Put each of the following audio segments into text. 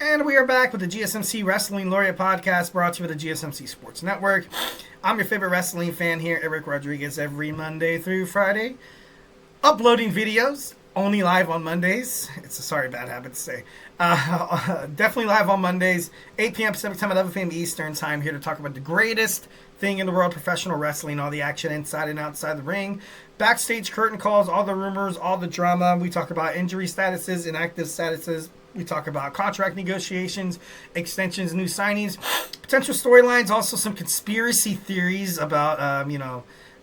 And we are back with the GSMC Wrestling Laureate podcast brought to you by the GSMC Sports Network. I'm your favorite wrestling fan here, Eric Rodriguez, every Monday through Friday. Uploading videos, only live on Mondays. It's a sorry bad habit to say. Definitely live on Mondays, 8 p.m. Pacific time, 11 p.m. Eastern time, here to talk about the greatest thing in the world, professional wrestling, all the action inside and outside the ring, backstage curtain calls, all the rumors, all the drama. We talk about injury statuses, inactive statuses. We talk about contract negotiations, extensions, new signings, potential storylines, also some conspiracy theories about,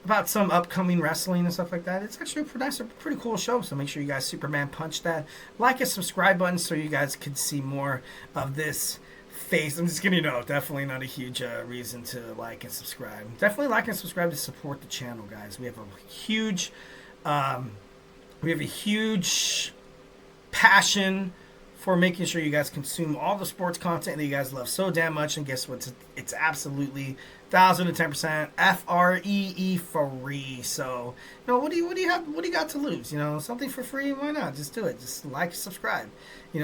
about some upcoming wrestling and stuff like that. It's actually a pretty cool show, so make sure you guys Superman punch that like and subscribe button so you guys can see more of this face. I'm just kidding, definitely not a huge reason to like and subscribe. Definitely like and subscribe to support the channel, guys. We have a huge passion for making sure you guys consume all the sports content that you guys love so damn much. And guess what? It's absolutely 1,010% FREE free. So, what do you got to lose? Something for free? Why not? Just do it. Just like, subscribe.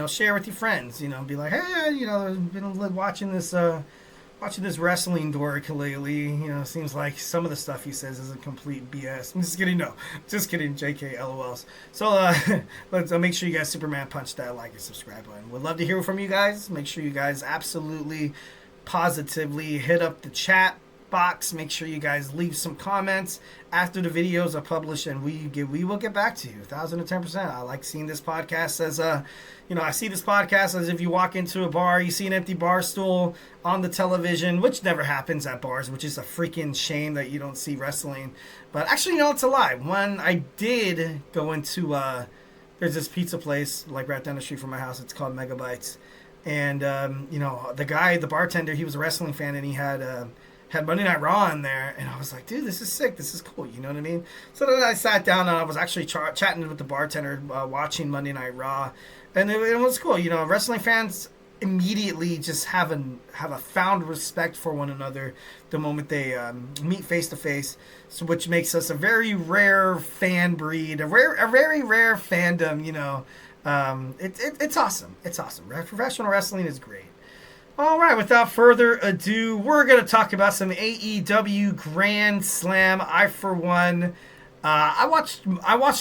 Share with your friends. Be like, hey, I've been watching this wrestling dork lately. Seems like some of the stuff he says is a complete BS. I'm just kidding. No, just kidding. JK, LOLs. So let's make sure you guys Superman punch that like and subscribe button. Would love to hear from you guys. Make sure you guys absolutely, positively hit up the chat box. Make sure you guys leave some comments after the videos are published, and we will get back to you 1,010%. I like seeing this podcast as I see this podcast as if you walk into a bar, you see an empty bar stool on the television, which never happens at bars, which is a freaking shame that you don't see wrestling. But actually, it's a lie. When I did go into there's this pizza place like right down the street from my house. It's called Megabytes. And, the bartender, he was a wrestling fan, and he had Monday Night Raw in there. And I was like, dude, this is sick. This is cool. You know what I mean? So then I sat down, and I was actually chatting with the bartender, watching Monday Night Raw. And it was cool. Wrestling fans immediately just have a found respect for one another the moment they meet face to face. So which makes us a very rare fan breed, a very rare fandom, It's awesome. It's awesome. Professional wrestling is great. All right, without further ado, we're going to talk about some AEW Grand Slam. I, for one, I watched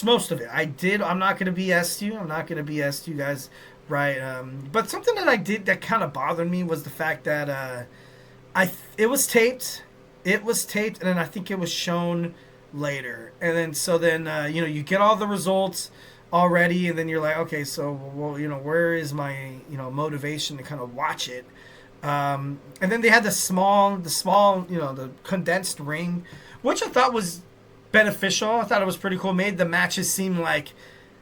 most of it. I'm not going to BS you guys, right? But something that I did that kind of bothered me was the fact that it was taped. It was taped, and then I think it was shown later. And then you get all the results already, and then you're like, okay, so where is my motivation to kind of watch it? And then they had the small the condensed ring, which I thought was beneficial. I thought it was pretty cool. Made the matches seem like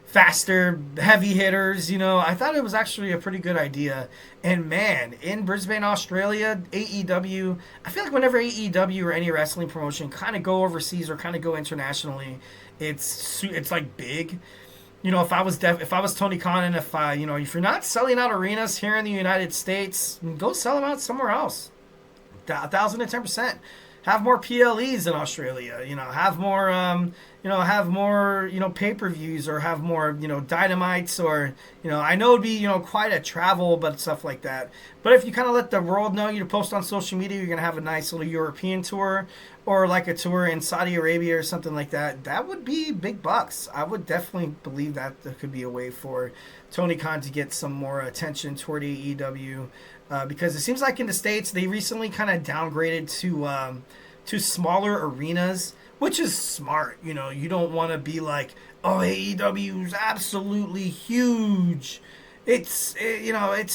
faster, heavy hitters. I thought it was actually a pretty good idea. And man, in Brisbane, Australia, AEW, I feel like whenever AEW or any wrestling promotion kind of go overseas or kind of go internationally, it's like big. If I was Tony Khan, and if you're not selling out arenas here in the United States, go sell them out somewhere else. 1,010%. Have more PLEs in Australia. Have more pay-per-views, or have more Dynamites, or I know it'd be quite a travel, but stuff like that. But if you kind of let the world know, you post on social media, you're gonna have a nice little European tour, or like a tour in Saudi Arabia or something like that. That would be big bucks. I would definitely believe that there could be a way for Tony Khan to get some more attention toward AEW, because it seems like in the States they recently kind of downgraded to smaller arenas, which is smart. You don't want to be like, oh, AEW is absolutely huge. It's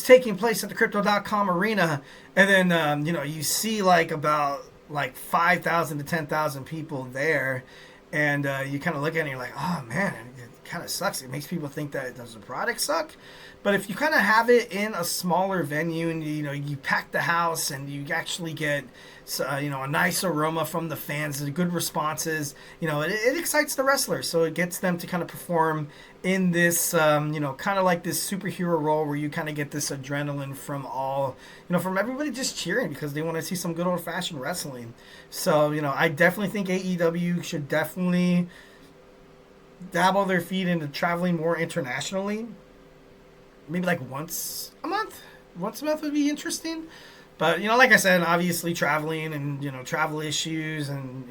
taking place at the Crypto.com arena, and then you see about 5,000 to 10,000 people there, and you kind of look at it and you're like, oh man, it kind of sucks. It makes people think that does the product suck. But if you kind of have it in a smaller venue, and you pack the house, and you actually get a nice aroma from the fans, and good responses, it excites the wrestlers, so it gets them to kind of perform in this kind of like this superhero role, where you kind of get this adrenaline from from everybody just cheering because they want to see some good old-fashioned wrestling. So I definitely think AEW should definitely dabble their feet into traveling more internationally, maybe like once a month, once a month would be interesting. But, like I said, obviously traveling and, travel issues and,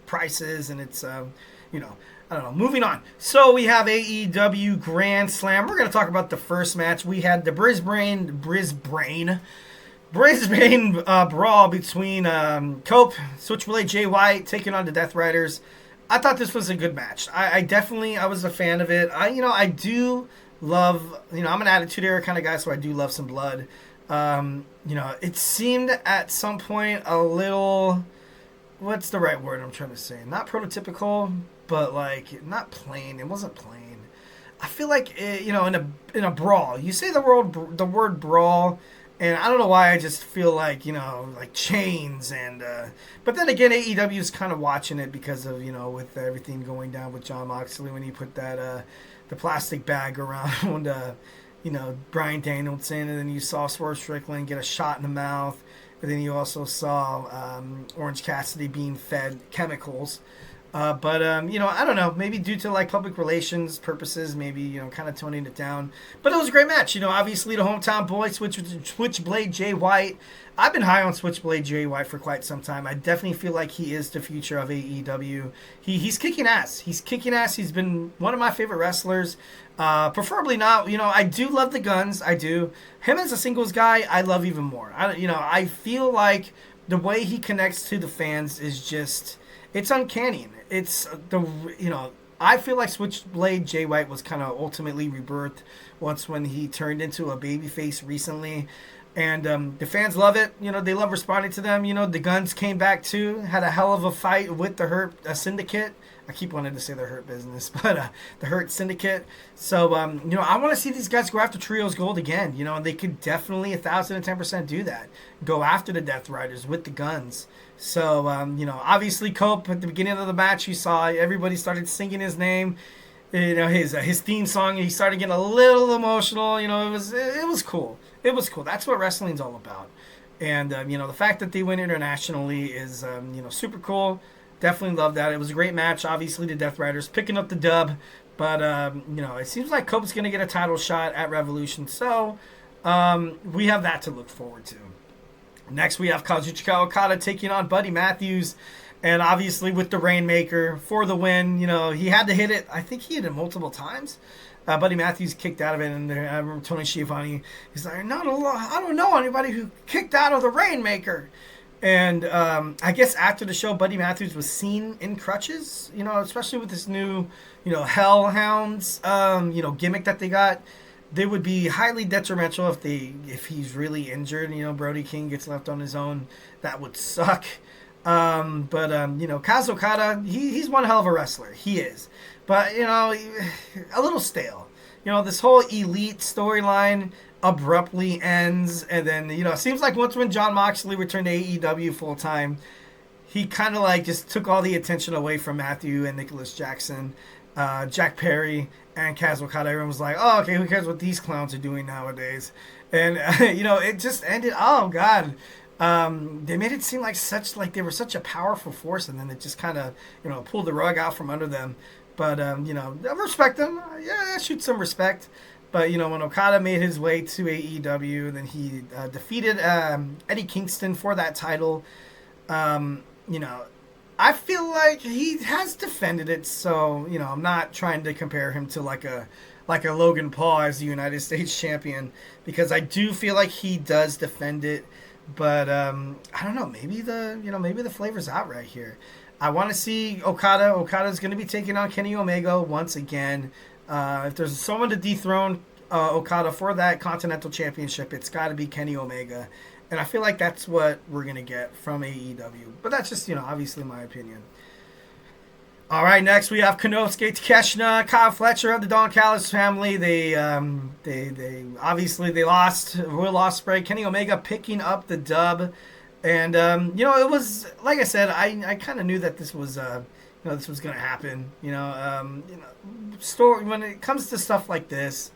prices and it's, I don't know. Moving on. So we have AEW Grand Slam. We're going to talk about the first match. We had the Brisbane brawl between Cope, Switchblade Jay White taking on the Death Riders. I thought this was a good match. I was a fan of it. I do love, I'm an Attitude Era kind of guy, so I do love some blood. It seemed at some point a little, what's the right word I'm trying to say? Not prototypical, but like not plain. It wasn't plain. I feel like in a brawl, you say the word brawl, and I don't know why I just feel like like chains and. But then again, AEW is kind of watching it because of with everything going down with Jon Moxley when he put that the plastic bag around Bryan Danielson, and then you saw Swerve Strickland get a shot in the mouth, and then you also saw Orange Cassidy being fed chemicals. But I don't know. Maybe due to like public relations purposes, maybe kind of toning it down. But it was a great match. Obviously the hometown boy, Switchblade Jay White. I've been high on Switchblade Jay White for quite some time. I definitely feel like he is the future of AEW. He's kicking ass. He's kicking ass. He's been one of my favorite wrestlers. Preferably not. I do love the Guns. I do. Him as a singles guy, I love even more. I feel like the way he connects to the fans is just. It's uncanny. It's I feel like Switchblade Jay White was kind of ultimately rebirthed once when he turned into a babyface recently. And the fans love it. They love responding to them. The Guns came back too, had a hell of a fight with the Hurt Syndicate. I keep wanting to say the Hurt Business, but the Hurt Syndicate. So, I want to see these guys go after Trios Gold again. And they could definitely 1,010% do that. Go after the Death Riders with the Guns. So, obviously Cope at the beginning of the match, you saw everybody started singing his name. His theme song. He started getting a little emotional. It was cool. It was cool. That's what wrestling's all about. And the fact that they went internationally is super cool. Definitely love that. It was a great match. Obviously, the Death Riders picking up the dub, but it seems like Cope's going to get a title shot at Revolution. So we have that to look forward to. Next, we have Kazuchika Okada taking on Buddy Matthews. And obviously with the Rainmaker for the win, he had to hit it. I think he hit it multiple times. Buddy Matthews kicked out of it, and I remember Tony Schiavone, he's like, I don't know anybody who kicked out of the Rainmaker. And I guess after the show, Buddy Matthews was seen in crutches, especially with this new, Hellhounds, gimmick that they got. They would be highly detrimental if he's really injured. Brody King gets left on his own. That would suck. But Kaz Okada, he's one hell of a wrestler. He is. But, a little stale. This whole elite storyline abruptly ends. And then, it seems like once when Jon Moxley returned to AEW full time, he kind of like just took all the attention away from Matthew and Nicholas Jackson, Jack Perry, and Kaz Okada. Everyone was like, oh, okay, who cares what these clowns are doing nowadays? And, it just ended. Oh, God. They made it seem like they were such a powerful force, and then it just kind of, pulled the rug out from under them. But, I respect them. Yeah, I shoot some respect. But, when Okada made his way to AEW, then he defeated Eddie Kingston for that title. I feel like he has defended it, so, I'm not trying to compare him to like a Logan Paul as the United States champion, because I do feel like he does defend it. But I don't know. Maybe the flavor's out right here. I want to see Okada. Okada's going to be taking on Kenny Omega once again. If there's someone to dethrone Okada for that Continental Championship, it's got to be Kenny Omega. And I feel like that's what we're going to get from AEW. But that's just, obviously my opinion. All right, next we have Konosuke Takeshita, Kyle Fletcher of the Don Callis Family. They obviously they lost. Will Ospreay, Kenny Omega picking up the dub, and it was like I said, I kind of knew that this was this was gonna happen. Story when it comes to stuff like this,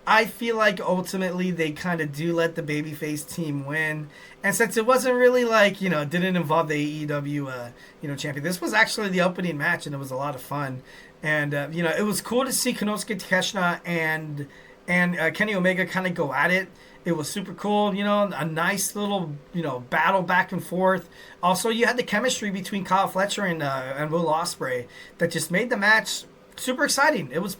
I feel like ultimately they kind of do let the babyface team win. And since it wasn't really like, didn't involve the AEW, champion, this was actually the opening match, and it was a lot of fun. And, it was cool to see Konosuke Takeshita and and Kenny Omega kind of go at it. It was super cool, a nice little, battle back and forth. Also, you had the chemistry between Kyle Fletcher and Will Ospreay that just made the match super exciting. It was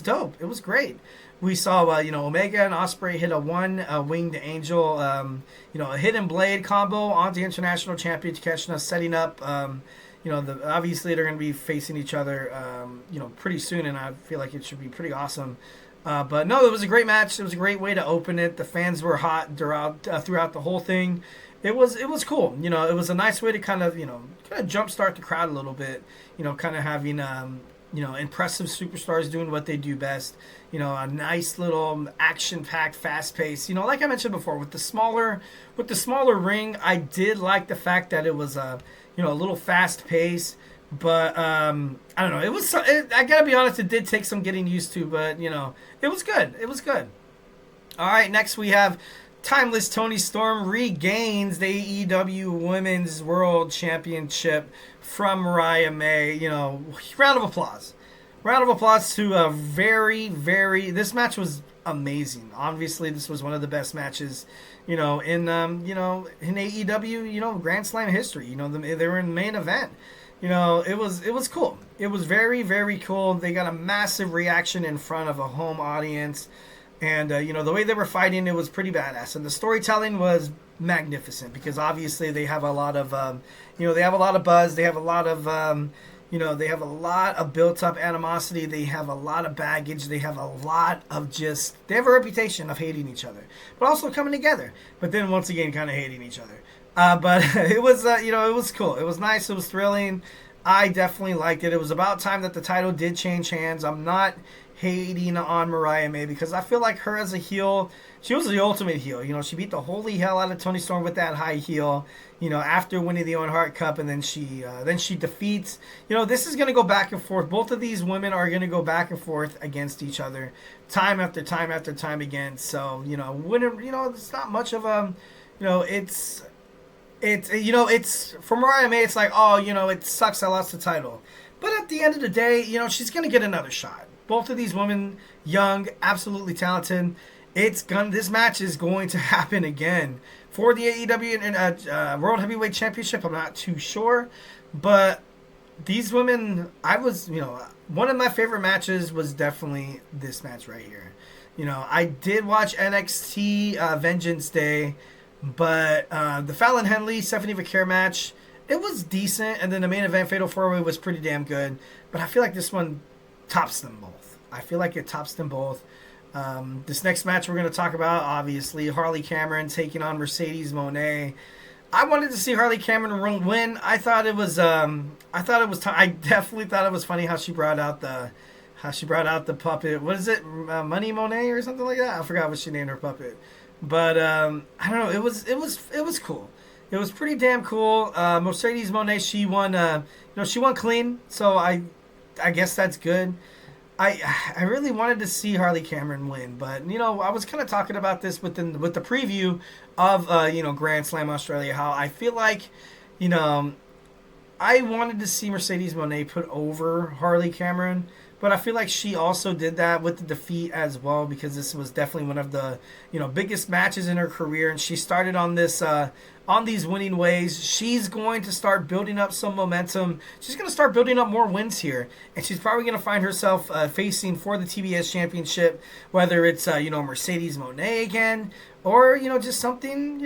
dope. It was great. We saw, Omega and Ospreay hit a winged angel, a hidden blade combo on the International Champion Takeshita, setting up, obviously they're going to be facing each other, pretty soon, and I feel like it should be pretty awesome. But no, it was a great match. It was a great way to open it. The fans were hot throughout the whole thing. It was cool. It was a nice way to kind of jumpstart the crowd a little bit. Kind of having impressive superstars doing what they do best. A nice little action-packed, fast-paced. Like I mentioned before, with the smaller ring, I did like the fact that it was a little fast-paced. But I don't know. I gotta be honest. It did take some getting used to, but it was good. It was good. All right. Next we have Timeless Toni Storm regains the AEW Women's World Championship from Mariah May. Round of applause. Round of applause to a very, very. This match was amazing. Obviously, this was one of the best matches. In AEW. Grand Slam history. They were in the main event. It was cool. It was very, very cool. They got a massive reaction in front of a home audience. And, the way they were fighting, it was pretty badass. And the storytelling was magnificent because obviously they have a lot of, they have a lot of buzz. They have a lot of, they have a lot of built-up animosity. They have a lot of baggage. They have a lot of they have a reputation of hating each other, but also coming together. But then once again, kind of hating each other. But it was, it was cool. It was nice. It was thrilling. I definitely liked it. It was about time that the title did change hands. I'm not hating on Mariah May because I feel like her as a heel, she was the ultimate heel. She beat the holy hell out of Toni Storm with that high heel, after winning the Owen Hart Cup, and then she defeats. This is going to go back and forth. Both of these women are going to go back and forth against each other time after time after time again. So, it's not much of a, it's for Mariah May. It's like, it sucks I lost the title, but at the end of the day, she's gonna get another shot. Both of these women, young, absolutely talented. This match is going to happen again for the AEW and World Heavyweight Championship. I'm not too sure, but these women, one of my favorite matches was definitely this match right here. I did watch NXT Vengeance Day. But the Fallon Henley, Stephanie Vaquer match, it was decent. And then the main event, Fatal 4-Way, was pretty damn good. But I feel like this one tops them both. I feel like it tops them both. This next match we're going to talk about, obviously, Harley Cameron taking on Mercedes Moné. I wanted to see Harley Cameron win. I definitely thought it was funny how she brought out the puppet. What is it? Money Moné or something like that? I forgot what she named her puppet. But I don't know. It was cool. It was pretty damn cool. Mercedes Moné, she won. She won clean. So I guess that's good. I really wanted to see Harley Cameron win, but I was kind of talking about this with the preview of Grand Slam Australia. How I feel like I wanted to see Mercedes Moné put over Harley Cameron. But I feel like she also did that with the defeat as well because this was definitely one of the biggest matches in her career, and she started on this on these winning ways. She's going to start building up some momentum. She's going to start building up more wins here, and she's probably going to find herself facing for the TBS Championship, whether it's Mercedes Moné again or just something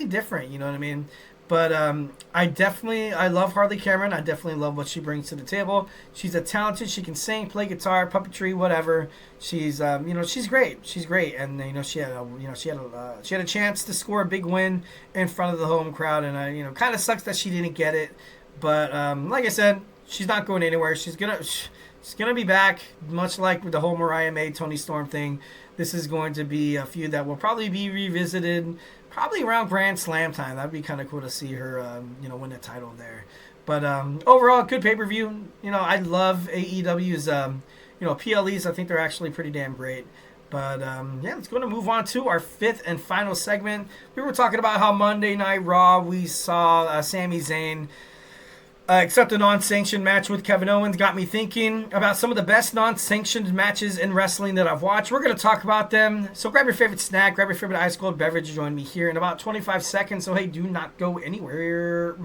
different. You know what I mean? But I love Harley Cameron. I definitely love what she brings to the table. She's a talented. She can sing, play guitar, puppetry, whatever. She's she's great. She's great, and she had a chance to score a big win in front of the home crowd, and kind of sucks that she didn't get it. But like I said, she's not going anywhere. She's gonna be back, much like with the whole Mariah May Toni Storm thing. This is going to be a feud that will probably be revisited. Probably around Grand Slam time. That'd be kind of cool to see her, win the title there. But overall, good pay-per-view. I love AEW's, PLEs. I think they're actually pretty damn great. But, let's go to move on to our fifth and final segment. We were talking about how Monday Night Raw, we saw Sami Zayn Except a non-sanctioned match with Kevin Owens got me thinking about some of the best non-sanctioned matches in wrestling that I've watched. We're going to talk about them. So grab your favorite snack, grab your favorite ice cold beverage, join me here in about 25 seconds. So hey, do not go anywhere.